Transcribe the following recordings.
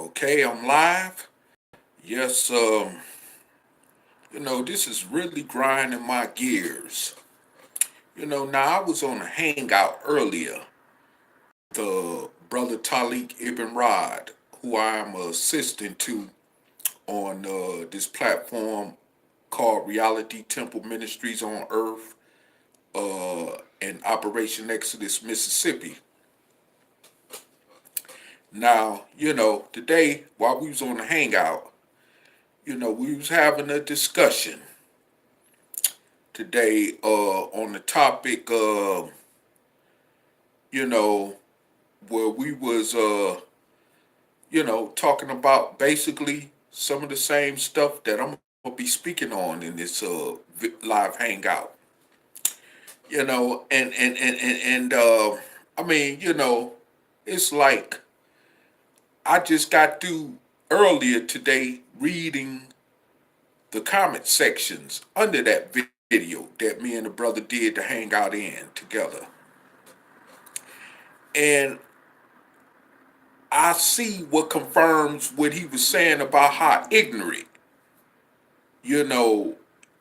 Okay, I'm live. Yes, this is really grinding my gears. Now I was on a hangout earlier. The brother Taalik Ibn'rad, who I am an assistant to on this platform called Reality Temple Ministries on Earth, and Operation Exodus, Mississippi. Now, today while we was on the hangout, we was having a discussion today on the topic where we was talking about basically some of the same stuff that I'm gonna be speaking on in this live hangout. I mean, it's like I just got through earlier today reading the comment sections under that video that me and the brother did to hang out in together. And I see what confirms what he was saying about how ignorant,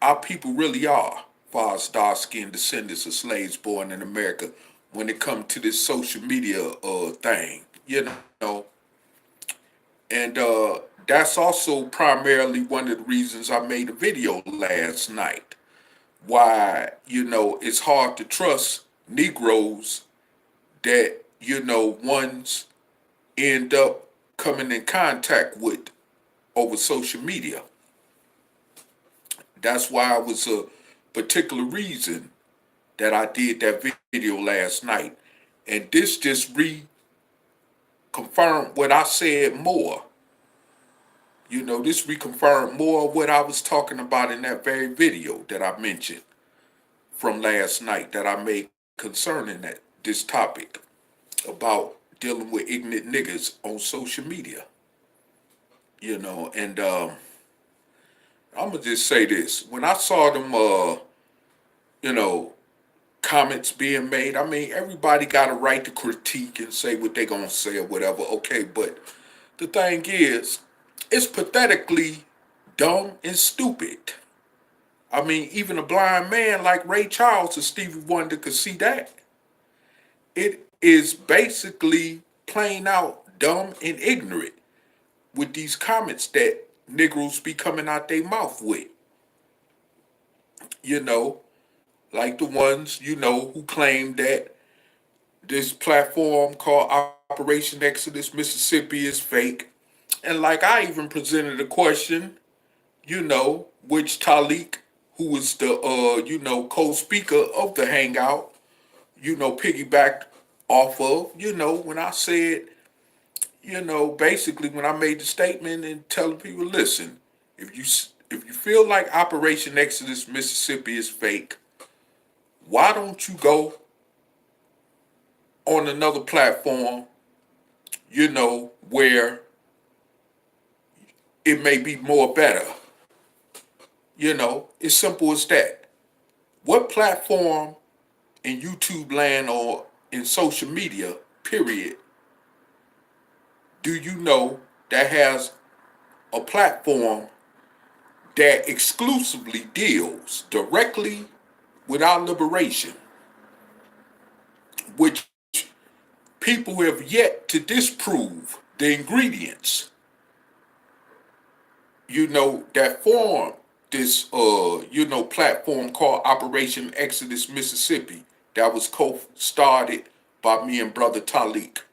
our people really are, far as dark-skinned descendants of slaves born in America when it comes to this social media thing, And that's also primarily one of the reasons I made a video last night. Why, it's hard to trust Negroes that, ones end up coming in contact with over social media. That's why it was a particular reason that I did that video last night. And this just reconfirmed what I said more. This reconfirmed more of what I was talking about in that very video that I mentioned from last night that I made concerning this topic about dealing with ignorant niggas on social media. And I'm gonna just say this. When I saw them comments being made, I mean, everybody got a right to critique and say what they gonna say or whatever, okay, but the thing is, it's pathetically dumb and stupid. I mean, even a blind man like Ray Charles or Stevie Wonder could see that. It is basically plain out dumb and ignorant with these comments that Negroes be coming out their mouth with. Like the ones, who claim that this platform called Operation Exodus Mississippi is fake. And like I even presented a question, which Taalik, who was the, co-speaker of the hangout, piggybacked off of, when I said, basically when I made the statement and telling people, listen, if you feel like Operation Exodus Mississippi is fake, why don't you go on another platform, where it may be more better. It's simple as that. What platform in YouTube land or in social media, period, do you know that has a platform that exclusively deals directly with our liberation, which people have yet to disprove the ingredients, that form this, platform called Operation Exodus Mississippi that was co-started by me and brother Taalik.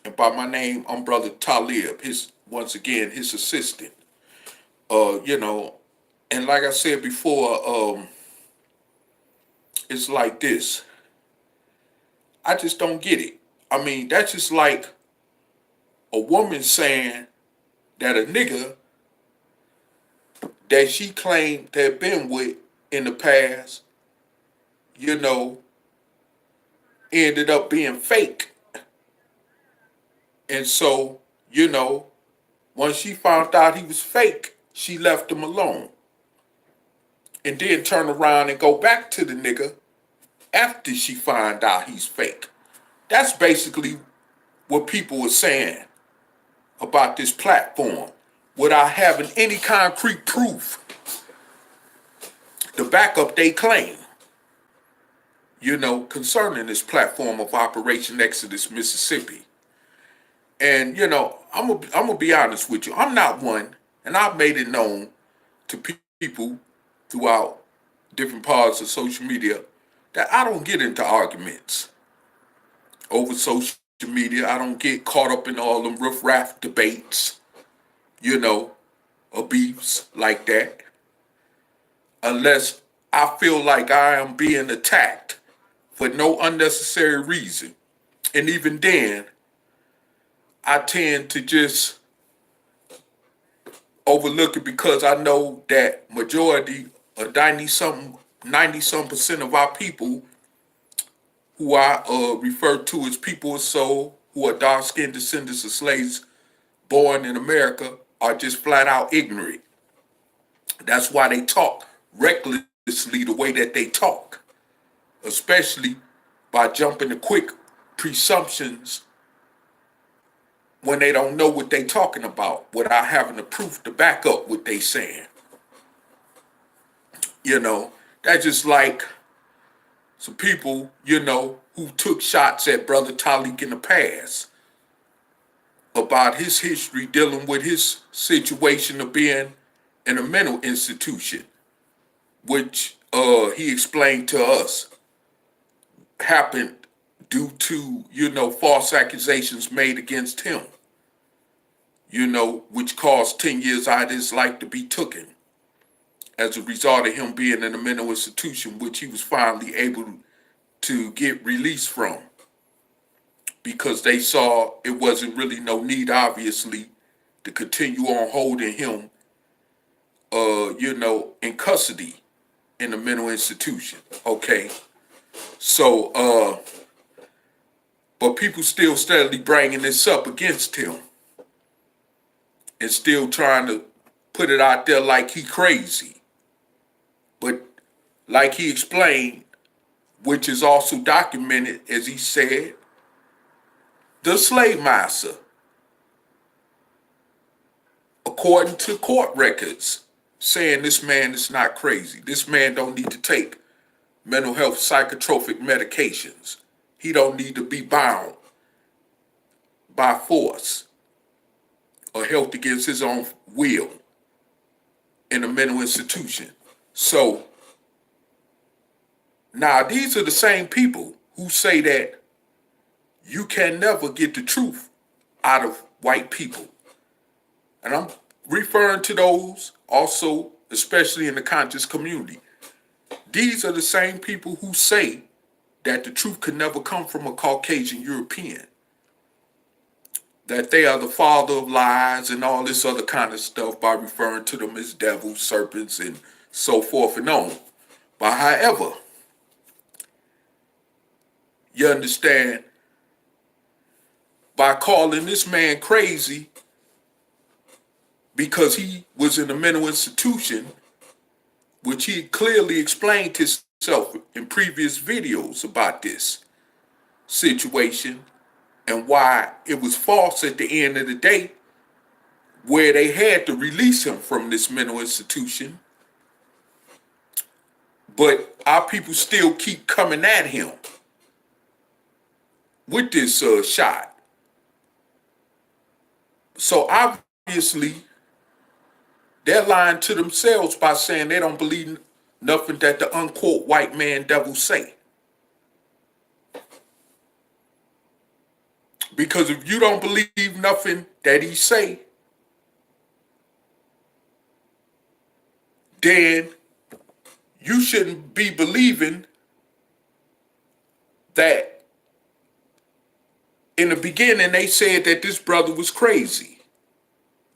And by my name, I'm brother Talib, his assistant. And like I said before, it's like this. I just don't get it. I mean, that's just like a woman saying that a nigga that she claimed to have been with in the past, ended up being fake. And so, once she found out he was fake, she left him alone. And then turn around and go back to the nigga after she find out he's fake. That's basically what people were saying about this platform without having any concrete proof to back up they claim, concerning this platform of Operation Exodus Mississippi. And, I'm gonna be honest with you. I'm not one, and I've made it known to people throughout different parts of social media that I don't get into arguments over social media. I don't get caught up in all them riff-raff debates, or beefs like that, unless I feel like I am being attacked for no unnecessary reason. And even then, I tend to just overlook it because I know that majority or 90-some% of our people who I refer to as people of soul, who are dark-skinned descendants of slaves born in America, are just flat out ignorant. That's why they talk recklessly the way that they talk, especially by jumping to quick presumptions when they don't know what they talking about without having the proof to back up what they saying. That's just like some people, who took shots at Brother Taalik in the past about his history dealing with his situation of being in a mental institution, which he explained to us happened due to, false accusations made against him, which caused 10 years out of his life to be taken as a result of him being in a mental institution, which he was finally able to get released from because they saw it wasn't really no need, obviously, to continue on holding him, in custody in a mental institution. Okay. So, but people still steadily bringing this up against him and still trying to put it out there like he crazy. But like he explained, which is also documented, as he said, the slave master, according to court records, saying this man is not crazy. This man don't need to take mental health psychotropic medications. He don't need to be bound by force or held against his own will in a mental institution. So now these are the same people who say that you can never get the truth out of white people. And I'm referring to those also, especially in the conscious community. These are the same people who say that the truth could never come from a Caucasian European, that they are the father of lies and all this other kind of stuff by referring to them as devils, serpents, and so forth and on. But however, you understand, by calling this man crazy because he was in a mental institution, which he clearly explained himself in previous videos about this situation and why it was false at the end of the day, where they had to release him from this mental institution. But our people still keep coming at him with this shot. So obviously, they're lying to themselves by saying they don't believe nothing that the unquote white man devil say. Because if you don't believe nothing that he say, then you shouldn't be believing that in the beginning they said that this brother was crazy,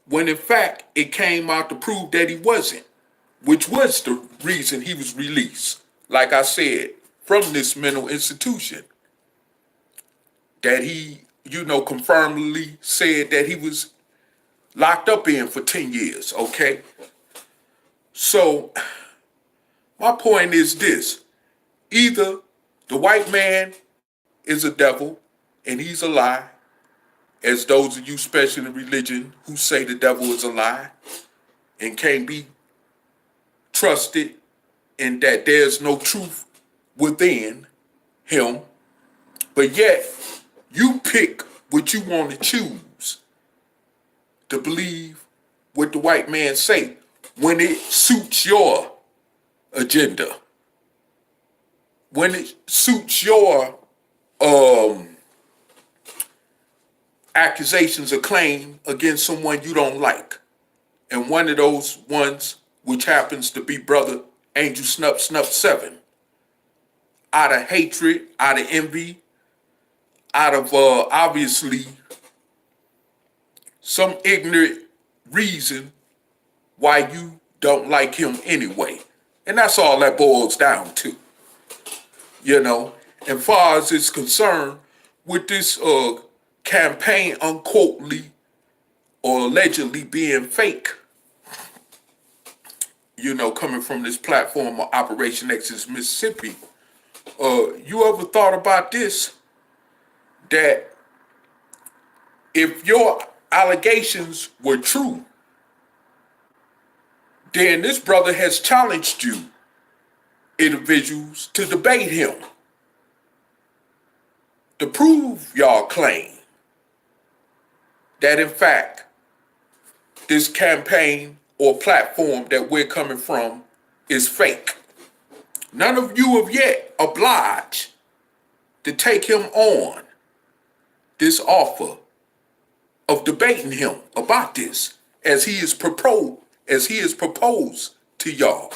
when in fact it came out to prove that he wasn't, which was the reason he was released, like I said, from this mental institution that he, confirmedly said that he was locked up in for 10 years, okay? So my point is this: either the white man is a devil and he's a lie, as those of you, especially in religion, who say the devil is a lie and can't be trusted and that there's no truth within him, but yet you pick what you want to choose to believe what the white man say when it suits your agenda, when it suits your accusations or claim against someone you don't like. And one of those ones, which happens to be brother Angelsnupnup7, out of hatred, out of envy, out of obviously some ignorant reason why you don't like him anyway. And that's all that boils down to. You know, and far as it's concerned, with this campaign unquotely or allegedly being fake, you know, coming from this platform of Operation Exodus Mississippi, you ever thought about this? That if your allegations were true, then this brother has challenged you individuals to debate him, to prove y'all claim that in fact this campaign or platform that we're coming from is fake. None of you have yet obliged to take him on this offer of debating him about this as he is proposed to y'all.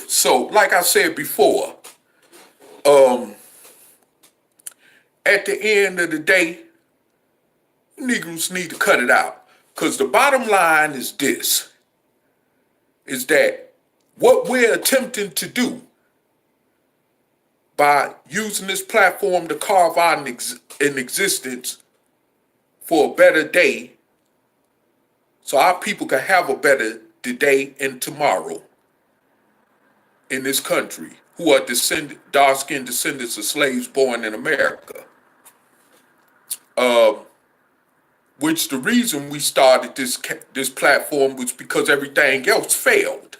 So, like I said before, at the end of the day, Negroes need to cut it out. Because the bottom line is this, is that what we're attempting to do by using this platform to carve out an existence for a better day, so our people can have a better today and tomorrow in this country, who are dark-skinned descendants of slaves born in America. Which the reason we started this platform was because everything else failed.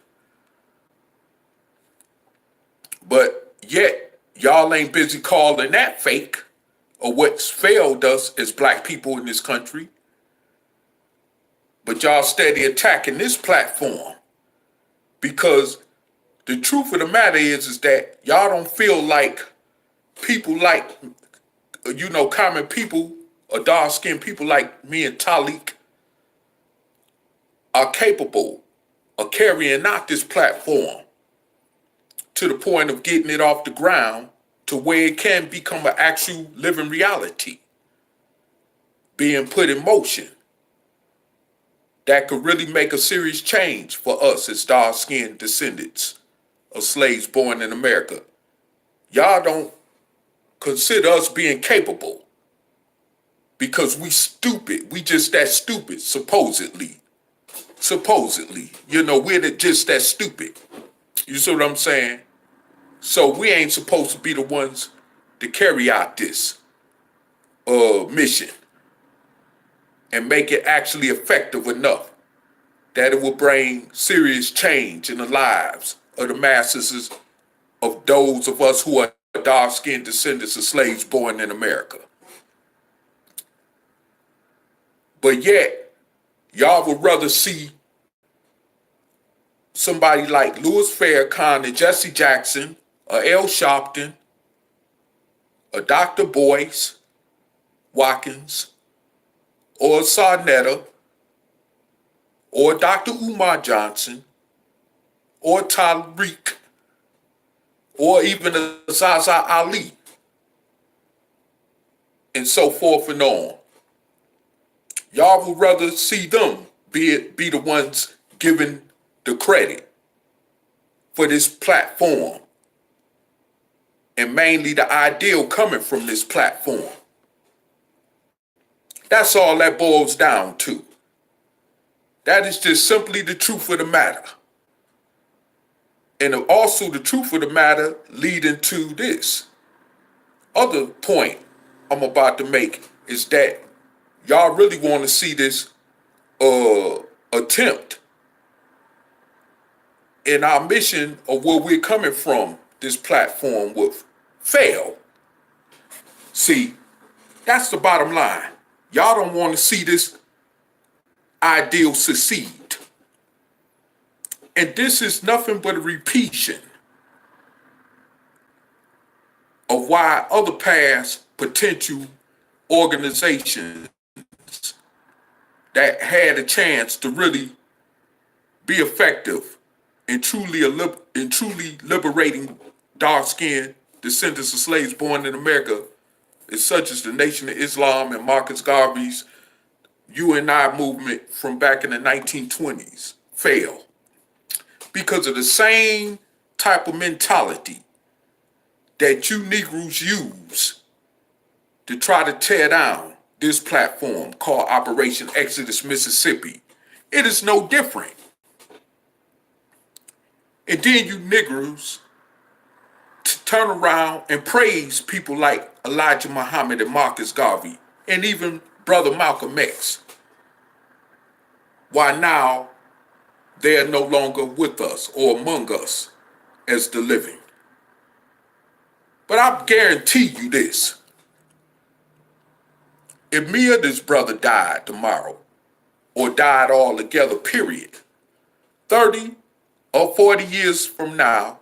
But yet, y'all ain't busy calling that fake, or what's failed us as black people in this country. But y'all steady attacking this platform because the truth of the matter is that y'all don't feel like people like, you know, common people or dark-skinned people like me and Taalik are capable of carrying out this platform to the point of getting it off the ground to where it can become an actual living reality being put in motion that could really make a serious change for us as dark-skinned descendants of slaves born in America. Y'all don't consider us being capable because we stupid. We just that stupid, supposedly. Supposedly. You know, we're just that stupid. You see what I'm saying? So we ain't supposed to be the ones to carry out this mission and make it actually effective enough that it will bring serious change in the lives of the masses of those of us who are dark-skinned descendants of slaves born in America. But yet, y'all would rather see somebody like Louis Farrakhan and Jesse Jackson, or L. Sharpton, or Dr. Boyce Watkins, or Sarnetta, or Dr. Umar Johnson, or Taalik, or even Zaza Ali, and so forth and on. Y'all would rather see them be the ones given the credit for this platform, and mainly the ideal coming from this platform. That's all that boils down to. That is just simply the truth of the matter. And also the truth of the matter leading to this other point I'm about to make is that y'all really want to see this attempt in our mission of where we're coming from, this platform with fail. See, that's the bottom line. Y'all don't want to see this ideal succeed. And this is nothing but a repetion of why other past potential organizations that had a chance to really be effective in truly liberating dark-skinned descendants of slaves born in America, is such as the Nation of Islam and Marcus Garvey's UNI movement from back in the 1920s, fail because of the same type of mentality that you Negroes use to try to tear down this platform called Operation Exodus Mississippi. It is no different. And then you Negroes turn around and praise people like Elijah Muhammad and Marcus Garvey and even Brother Malcolm X. Why now they are no longer with us or among us as the living. But I guarantee you this. If me or this brother died tomorrow, or died altogether, period, 30 or 40 years from now,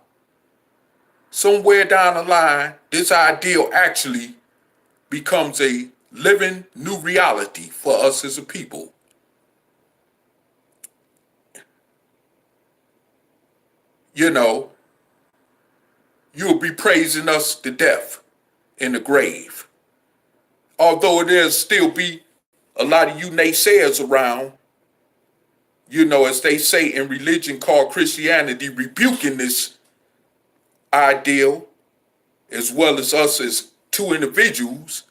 somewhere down the line, this ideal actually becomes a living new reality for us as a people. You know, you'll be praising us to death in the grave. Although there'll still be a lot of you naysayers around, you know, as they say in religion called Christianity, rebuking this ideal, as well as us as two individuals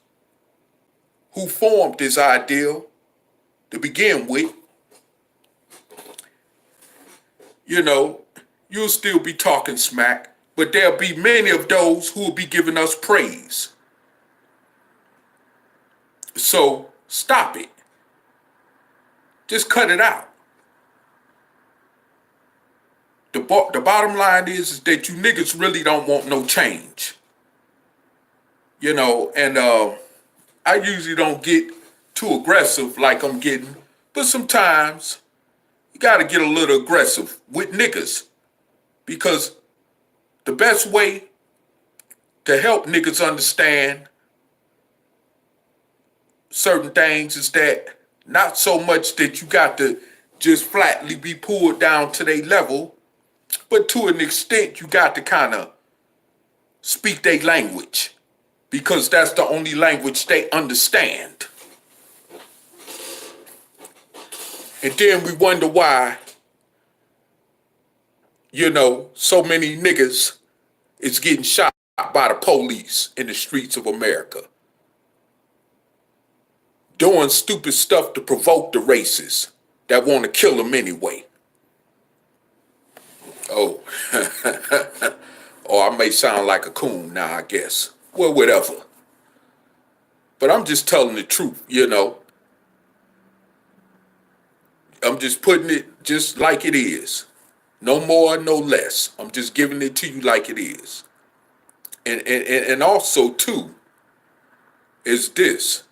who formed this ideal to begin with. You know, you'll still be talking smack, but there'll be many of those who will be giving us praise. So stop it. Just cut it out. The bottom line is that you niggas really don't want no change. You know, and I usually don't get too aggressive like I'm getting, but sometimes you gotta get a little aggressive with niggas, because the best way to help niggas understand certain things is that not so much that you got to just flatly be pulled down to their level, but to an extent you got to kind of speak their language, because that's the only language they understand. And then we wonder why, you know, so many niggas is getting shot by the police in the streets of America, doing stupid stuff to provoke the racists that want to kill them anyway. Oh, or I may sound like a coon now, I guess. Well, whatever. But I'm just telling the truth, you know. I'm just putting it just like it is. No more, no less. I'm just giving it to you like it is. And also, too, is this.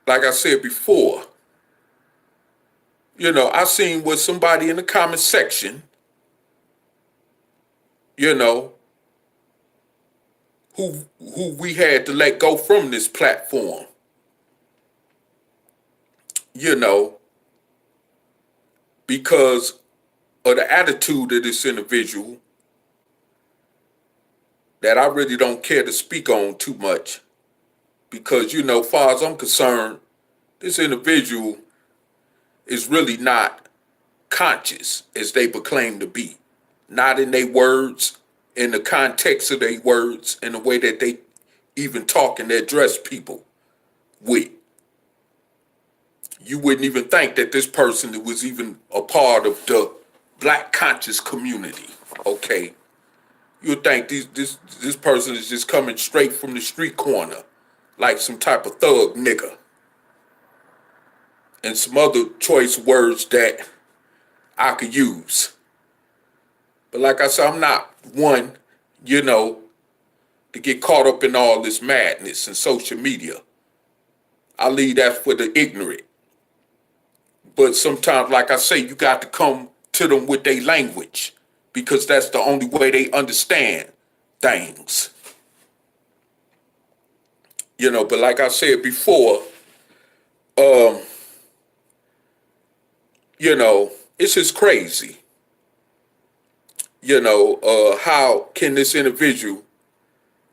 Like I said before, you know, I seen what somebody in the comment section, you know, who we had to let go from this platform, you know, because of the attitude of this individual that I really don't care to speak on too much. Because, you know, far as I'm concerned, this individual is really not conscious as they proclaim to be. Not in their words, in the context of their words, in the way that they even talk and address people with. You wouldn't even think that this person was even a part of the black conscious community, okay? You'll think this person is just coming straight from the street corner, like some type of thug nigga, and some other choice words that I could use. But like I said, I'm not one, you know, to get caught up in all this madness and social media. I leave that for the ignorant. But sometimes, like I say, you got to come to them with their language, because that's the only way they understand things. You know, but like I said before, you know, it's just crazy. You know, how can this individual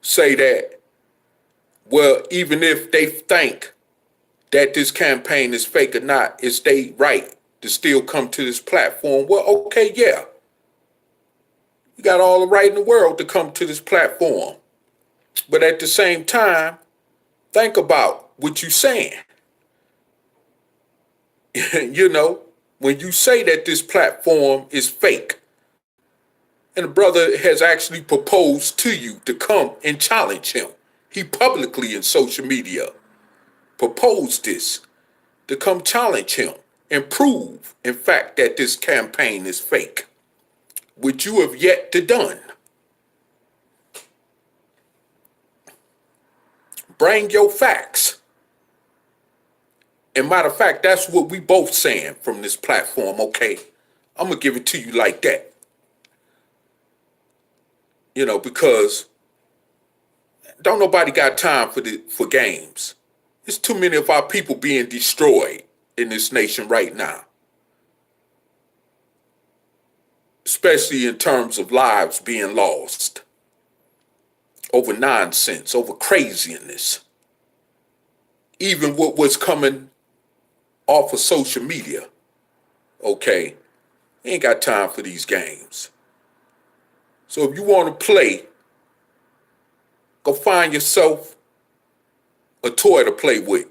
say that, well, even if they think that this campaign is fake or not, it's their right to still come to this platform? Well, okay, yeah. You got all the right in the world to come to this platform. But at the same time, think about what you're saying. You know, when you say that this platform is fake, and the brother has actually proposed to you to come and challenge him. He publicly in social media proposed this, to come challenge him and prove, in fact, that this campaign is fake, which you have yet to done. Bring your facts. And matter of fact, that's what we both saying from this platform, okay? I'm going to give it to you like that. You know, because don't nobody got time for games. There's too many of our people being destroyed in this nation right now. Especially in terms of lives being lost. Over nonsense, over craziness. Even what was coming off of social media. Okay? Ain't got time for these games. So if you want to play, go find yourself a toy to play with,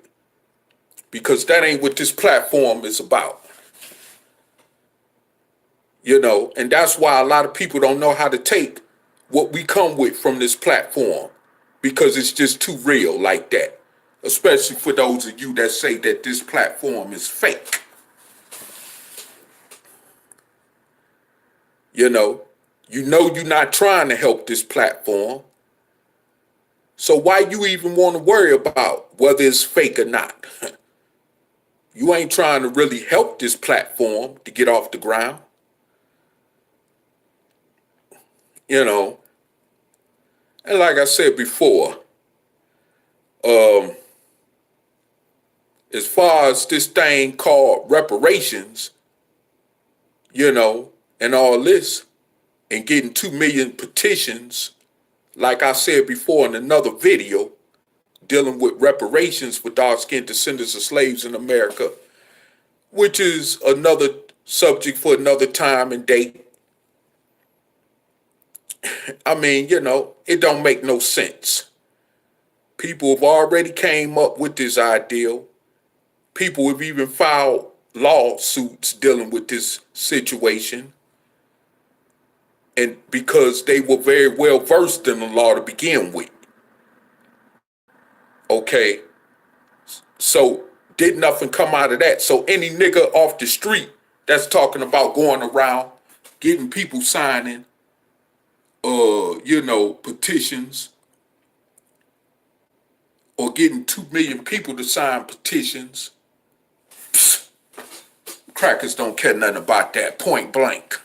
because that ain't what this platform is about. You know, and that's why a lot of people don't know how to take what we come with from this platform, because it's just too real like that, especially for those of you that say that this platform is fake. You know you're not trying to help this platform. So why you even want to worry about whether it's fake or not? You ain't trying to really help this platform to get off the ground. You know, and like I said before, as far as this thing called reparations, you know, and all this, and getting 2 million petitions, like I said before in another video, dealing with reparations for dark-skinned descendants of slaves in America, which is another subject for another time and date. I mean, you know, it don't make no sense. People have already came up with this ideal. People have even filed lawsuits dealing with this situation. And because they were very well versed in the law to begin with. Okay. So did nothing come out of that. So any nigga off the street that's talking about going around getting people signing, you know, petitions, or getting 2 million people to sign petitions, psst, crackers don't care nothing about that, point blank.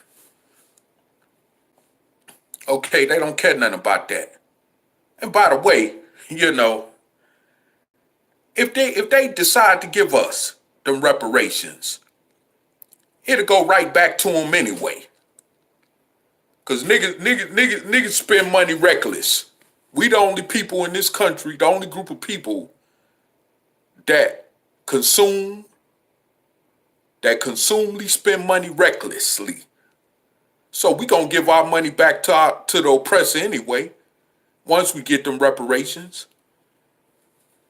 Okay, they don't care nothing about that. And by the way, you know, if they decide to give us them reparations, it'll go right back to them anyway. Cause niggas spend money reckless. We the only people in this country, the only group of people that consumely spend money recklessly. So we gonna give our money back to the oppressor anyway, once we get them reparations.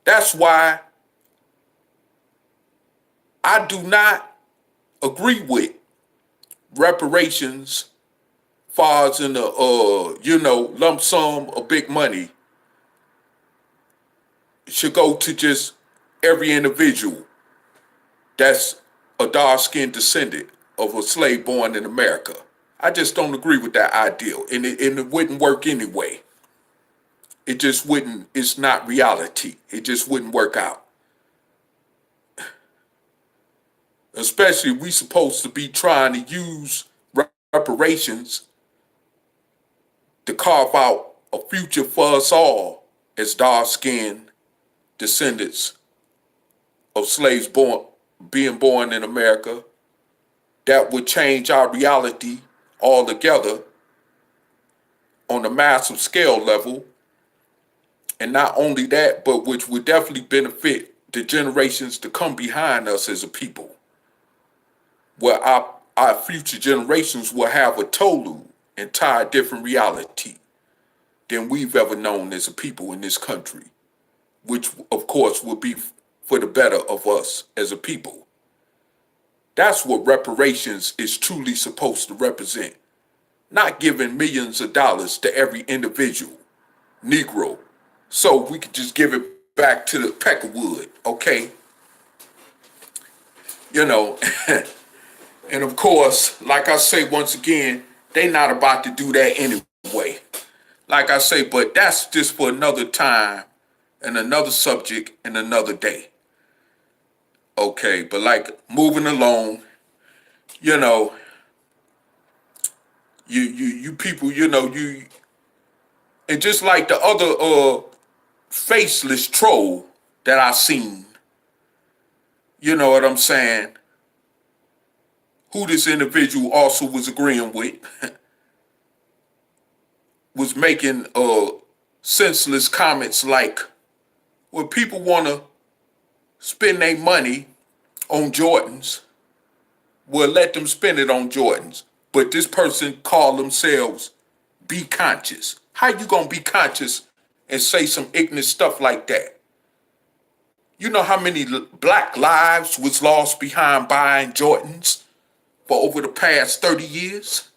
That's why I do not agree with reparations far as in the lump sum of big money should go to just every individual that's a dark-skinned descendant of a slave born in America. I just don't agree with that ideal, and it wouldn't work anyway. It just wouldn't. It's not reality. It just wouldn't work out. Especially, we supposed to be trying to use reparations to carve out a future for us all as dark-skinned descendants of slaves being born in America. That would change our reality altogether on a massive scale level. And not only that, but which would definitely benefit the generations to come behind us as a people, where our future generations will have a total, entire different reality than we've ever known as a people in this country, which of course would be for the better of us as a people. That's what reparations is truly supposed to represent. Not giving millions of dollars to every individual Negro so we could just give it back to the peckerwood, okay? And of course, like I say once again, they not about to do that anyway. Like I say, but that's just for another time and another subject and another day. Okay, but like moving along, you people, and just like the other faceless troll that I seen, you know what I'm saying, who this individual also was agreeing with, was making senseless comments like, well, people want to spend their money on Jordans, well, let them spend it on Jordans. But this person called themselves be conscious. How you gonna be conscious and say some ignorant stuff like that? You know how many black lives was lost behind buying Jordans for over the past 30 years?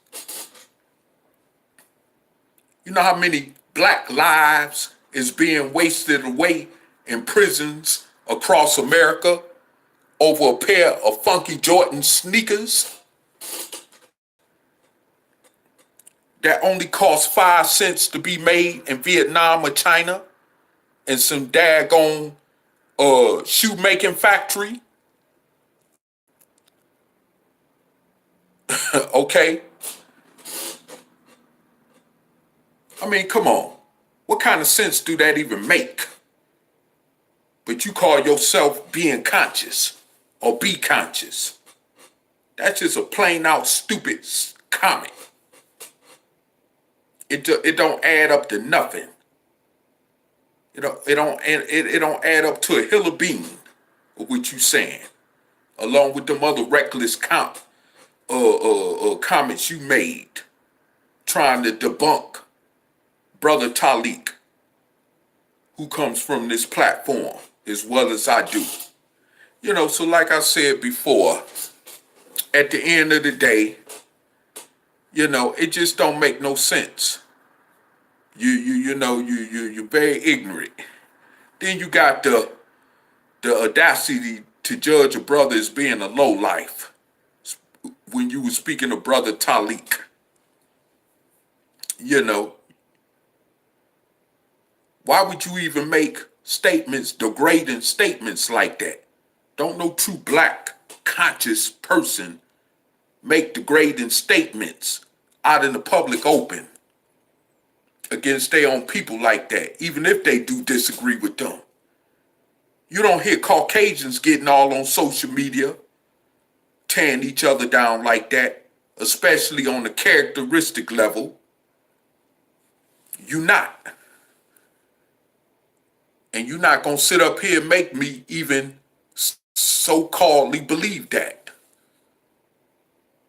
You know how many black lives is being wasted away in prisons across America over a pair of funky Jordan sneakers that only cost 5 cents to be made in Vietnam or China in some daggone shoemaking factory? Okay? I mean, come on. What kind of sense do that even make? But you call yourself being conscious or be conscious. That's just a plain out stupid comment. It don't add up to nothing. It don't add up to a hill of bean of what you saying, along with them other reckless comments you made, trying to debunk brother Taalik, who comes from this platform as well as I do. So like I said before, at the end of the day, it just don't make no sense. You're very ignorant. Then you got the audacity to judge a brother as being a lowlife when you were speaking of brother Taalik. Why would you even make degrading statements like that? Don't no true black conscious person make degrading statements out in the public open against their own people like that, even if they do disagree with them. You don't hear Caucasians getting all on social media, tearing each other down like that, especially on the characteristic level. You not. And you're not going to sit up here and make me even so-calledly believe that.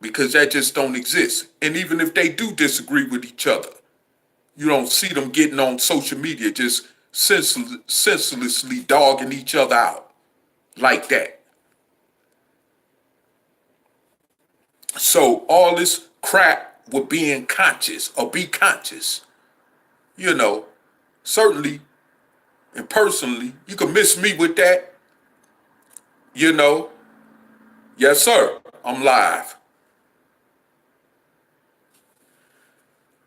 Because that just don't exist. And even if they do disagree with each other, you don't see them getting on social media just senselessly dogging each other out like that. So all this crap with being conscious or be conscious. You know, certainly and personally, you can miss me with that. You know, yes, sir, I'm live.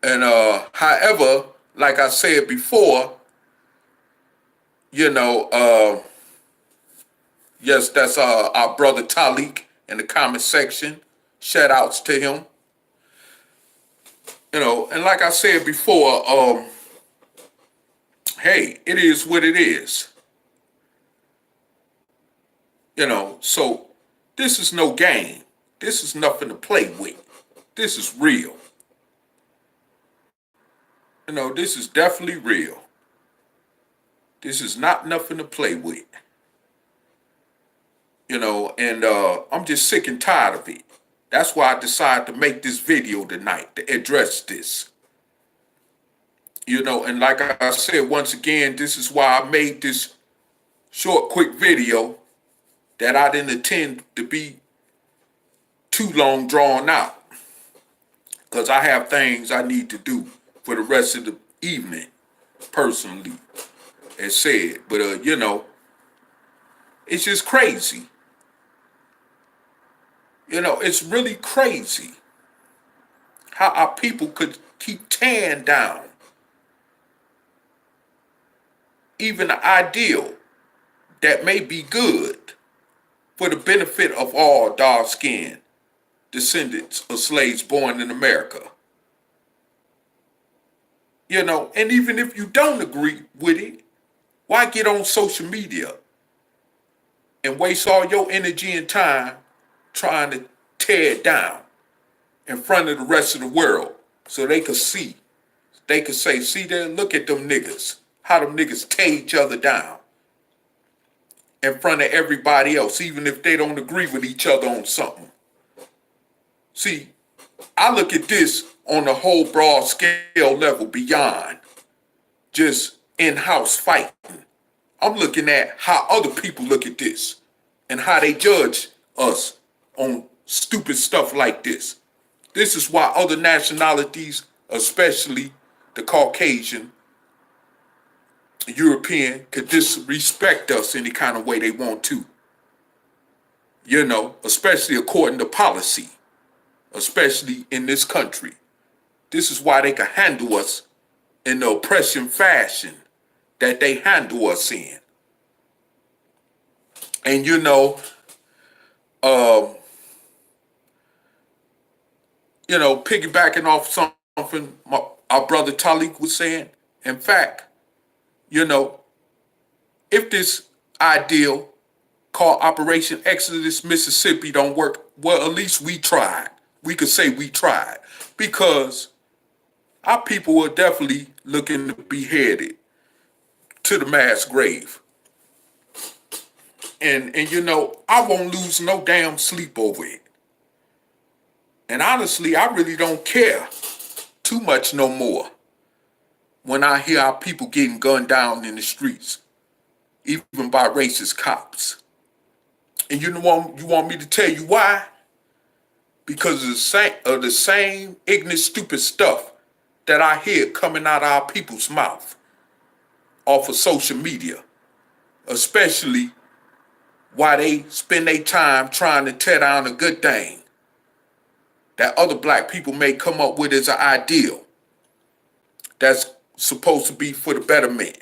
And however, like I said before, you know, yes, that's our brother Taalik in the comment section. Shout outs to him. You know, and like I said before, hey, it is what it is. You know, so this is no game. This is nothing to play with. This is real. You know, this is definitely real. This is not nothing to play with. You know, and I'm just sick and tired of it. That's why I decided to make this video tonight to address this. You know, and like I said, once again, this is why I made this short, quick video that I didn't intend to be too long drawn out. Because I have things I need to do for the rest of the evening, personally, as said. But, you know, it's just crazy. You know, it's really crazy how our people could keep tearing down even an ideal that may be good for the benefit of all dark-skinned descendants of slaves born in America. You know, and even if you don't agree with it, why get on social media and waste all your energy and time trying to tear it down in front of the rest of the world so they could see, they could say, see there, look at them niggas, how them niggas tear each other down in front of everybody else, even if they don't agree with each other on something. See, I look at this on a whole broad scale level beyond just in-house fighting. I'm looking at how other people look at this and how they judge us on stupid stuff like this. This is why other nationalities, especially the Caucasian, European, could disrespect us any kind of way they want to. You know, especially according to policy, especially in this country. This is why they can handle us in the oppression fashion that they handle us in. And you know, piggybacking off something our brother Taalik was saying, in fact, you know, if this ideal called Operation Exodus Mississippi don't work, well, at least we tried. We could say we tried, because our people were definitely looking to be headed to the mass grave. And you know, I won't lose no damn sleep over it. And honestly, I really don't care too much no more when I hear our people getting gunned down in the streets, even by racist cops. And you want me to tell you why? Because of the same ignorant, stupid stuff that I hear coming out of our people's mouth off of social media, especially why they spend their time trying to tear down a good thing that other black people may come up with as an ideal that's supposed to be for the betterment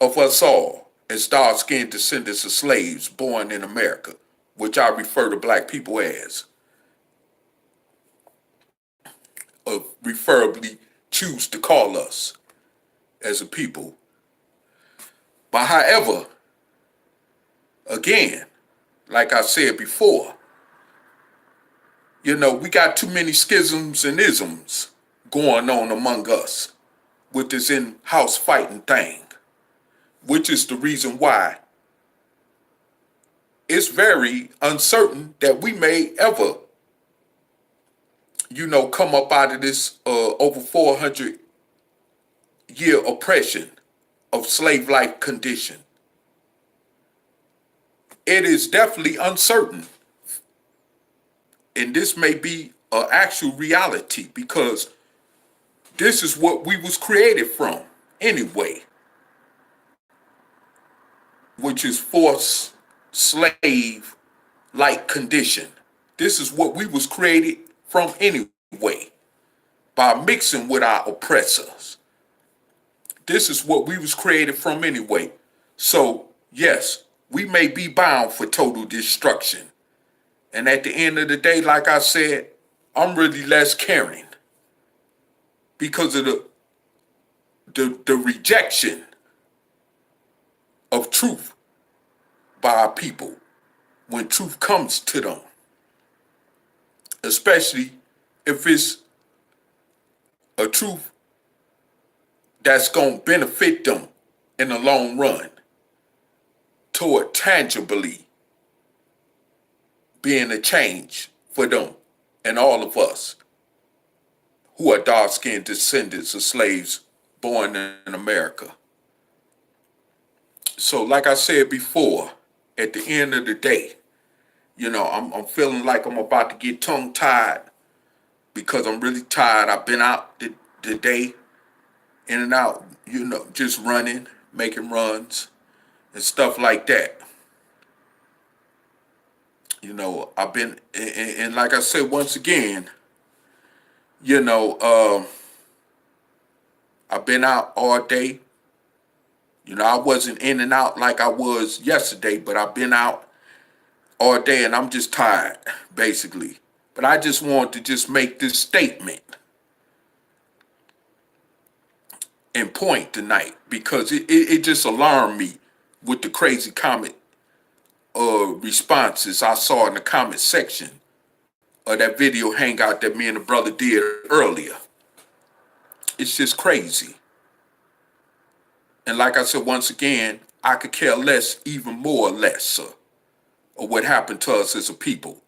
of us all as dark-skinned descendants of slaves born in America, which I refer to black people as, or preferably choose to call us as a people. But however, again, like I said before, you know, we got too many schisms and isms going on among us with this in-house fighting thing, which is the reason why it's very uncertain that we may ever, you know, come up out of this over 400-year oppression of slave-like condition. It is definitely uncertain. And this may be actual reality, because this is what we was created from anyway, which is forced slave like condition. This is what we was created from anyway, by mixing with our oppressors. This is what we was created from anyway. So yes, we may be bound for total destruction. And at the end of the day, like I said, I'm really less caring because of the rejection of truth by our people when truth comes to them, especially if it's a truth that's going to benefit them in the long run toward tangibly being a change for them and all of us who are dark-skinned descendants of slaves born in America. So like I said before, at the end of the day, I'm feeling like I'm about to get tongue-tied because I'm really tired. I've been out the day, in and out, just running, making runs and stuff like that. I've been, and like I said, once again, I've been out all day. I wasn't in and out like I was yesterday, but I've been out all day and I'm just tired, basically. But I just want to just make this statement and point tonight because it just alarmed me with the crazy comment responses I saw in the comment section of that video hangout that me and the brother did earlier. It's just crazy. And like I said, once again, I could care less, even more or less, of what happened to us as a people.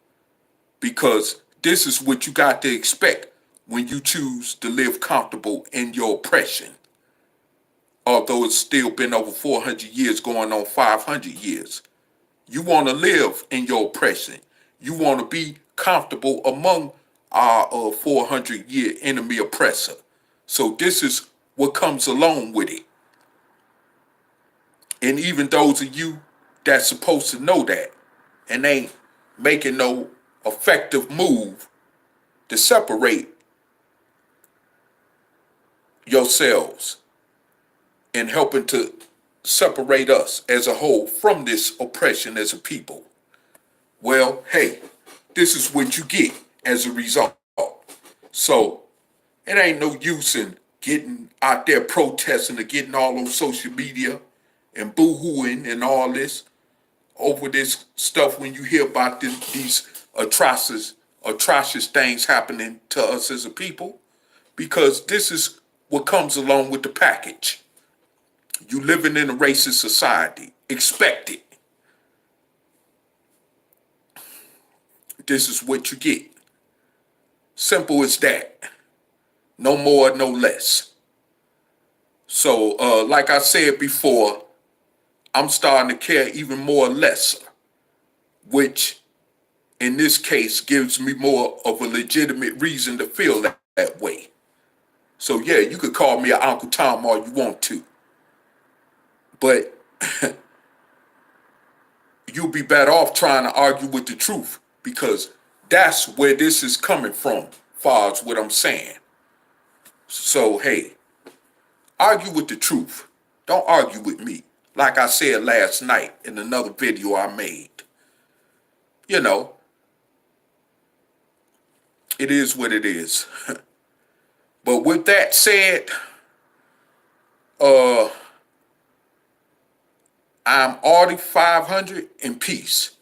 Because this is what you got to expect when you choose to live comfortable in your oppression. Although it's still been over 400 years, going on 500 years. You want to live in your oppression. You want to be comfortable among our 400-year enemy oppressor. So this is what comes along with it. And even those of you that's supposed to know that and ain't making no effective move to separate yourselves and helping to separate us as a whole from this oppression as a people. Well, hey, this is what you get as a result. So it ain't no use in getting out there protesting or getting all on social media and boo-hooing and all this over this stuff when you hear about these atrocious things happening to us as a people, because this is what comes along with the package. You living in a racist society. Expect it. This is what you get. Simple as that. No more, no less. So, like I said before, I'm starting to care even more or less, which in this case gives me more of a legitimate reason to feel that way. So yeah, you could call me an Uncle Tom all you want to, but you'll be better off trying to argue with the truth, because that's where this is coming from, far as what I'm saying. So hey, argue with the truth. Don't argue with me. Like I said last night in another video I made. It is what it is. But with that said, I'm Artie 500 in peace.